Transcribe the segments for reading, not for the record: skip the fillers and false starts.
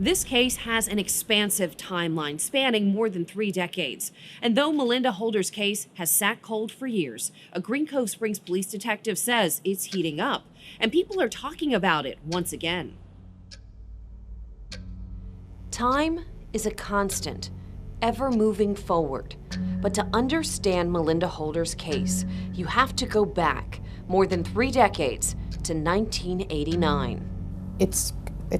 This case has an expansive timeline spanning more than 3 decades. And though Melinda Holder's case has sat cold for years, a Green Cove Springs police detective says it's heating up, and people are talking about it once again. Time is a constant, ever moving forward. But to understand Melinda Holder's case, you have to go back more than 3 decades to 1989. It's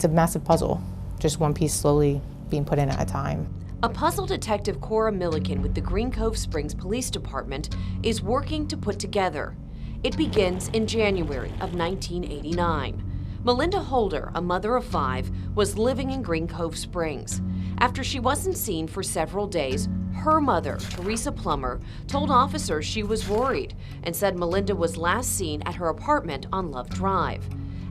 a massive puzzle. Just one piece slowly being put in at a time. A puzzle detective Cora Milliken with the Green Cove Springs Police Department is working to put together. It begins in January of 1989. Melinda Holder, a mother of 5, was living in Green Cove Springs. After she wasn't seen for several days, her mother, Teresa Plummer, told officers she was worried and said Melinda was last seen at her apartment on Love Drive.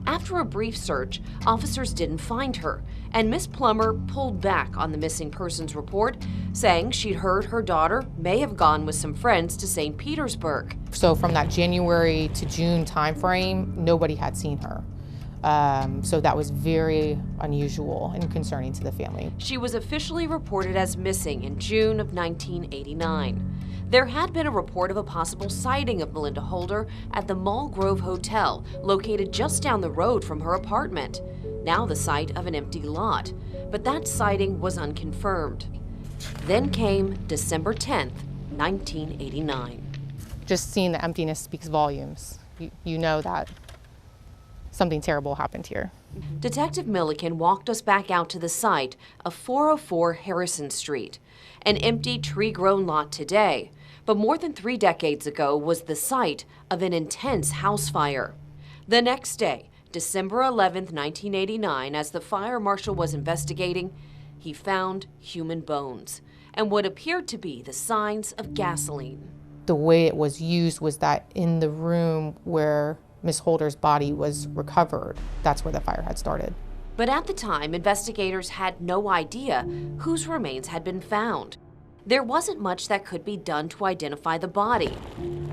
After a brief search, officers didn't find her, and Miss Plummer pulled back on the missing persons report, saying she'd heard her daughter may have gone with some friends to St. Petersburg. So from that January to June timeframe, nobody had seen her. So that was very unusual and concerning to the family. She was officially reported as missing in June of 1989. There had been a report of a possible sighting of Melinda Holder at the Mall Grove Hotel, located just down the road from her apartment, now the site of an empty lot. But that sighting was unconfirmed. Then came December 10th, 1989. Just seeing the emptiness speaks volumes. You know that something terrible happened here. Detective Milliken walked us back out to the site of 404 Harrison Street, an empty tree-grown lot today, but more than 3 decades ago was the site of an intense house fire. The next day, December 11th, 1989, as the fire marshal was investigating, he found human bones and what appeared to be the signs of gasoline. The way it was used was that in the room where Miss Holder's body was recovered, that's where the fire had started. But at the time, investigators had no idea whose remains had been found. There wasn't much that could be done to identify the body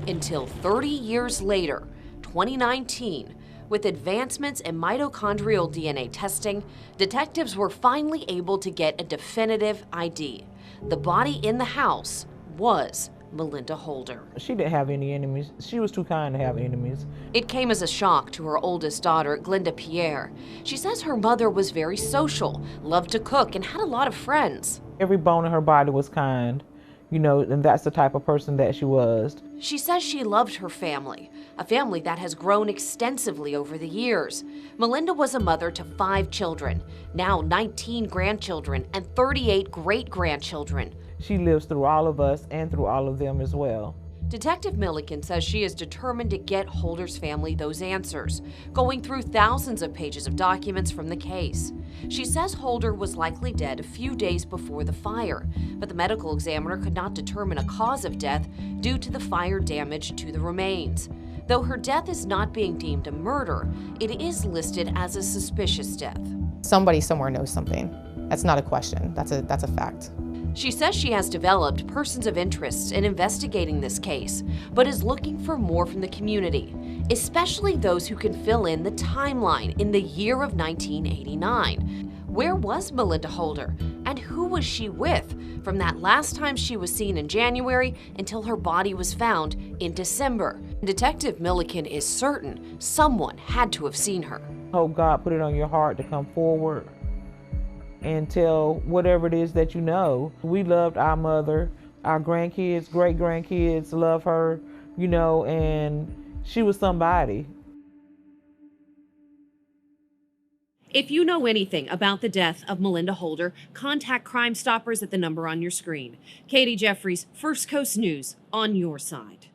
until 30 years later, 2019, with advancements in mitochondrial DNA testing, detectives were finally able to get a definitive ID. The body in the house was Melinda Holder. She didn't have any enemies. She was too kind to have enemies. It came as a shock to her oldest daughter, Glenda Pierre. She says her mother was very social, loved to cook, and had a lot of friends. Every bone in her body was kind, and that's the type of person that she was. She says she loved her family, a family that has grown extensively over the years. Melinda was a mother to 5 children, now 19 grandchildren, and 38 great-grandchildren. She lives through all of us and through all of them as well. Detective Milliken says she is determined to get Holder's family those answers, going through thousands of pages of documents from the case. She says Holder was likely dead a few days before the fire, but the medical examiner could not determine a cause of death due to the fire damage to the remains. Though her death is not being deemed a murder, it is listed as a suspicious death. Somebody somewhere knows something. That's not a question, that's a fact. She says she has developed persons of interest in investigating this case, but is looking for more from the community, especially those who can fill in the timeline in the year of 1989. Where was Melinda Holder, and who was she with from that last time she was seen in January until her body was found in December? Detective Milliken is certain someone had to have seen her. Hope God put it on your heart to come forward and tell whatever it is that you know. We loved our mother, our grandkids, great-grandkids love her, and she was somebody. If you know anything about the death of Melinda Holder, contact Crime Stoppers at the number on your screen. Katie Jeffries, First Coast News, on your side.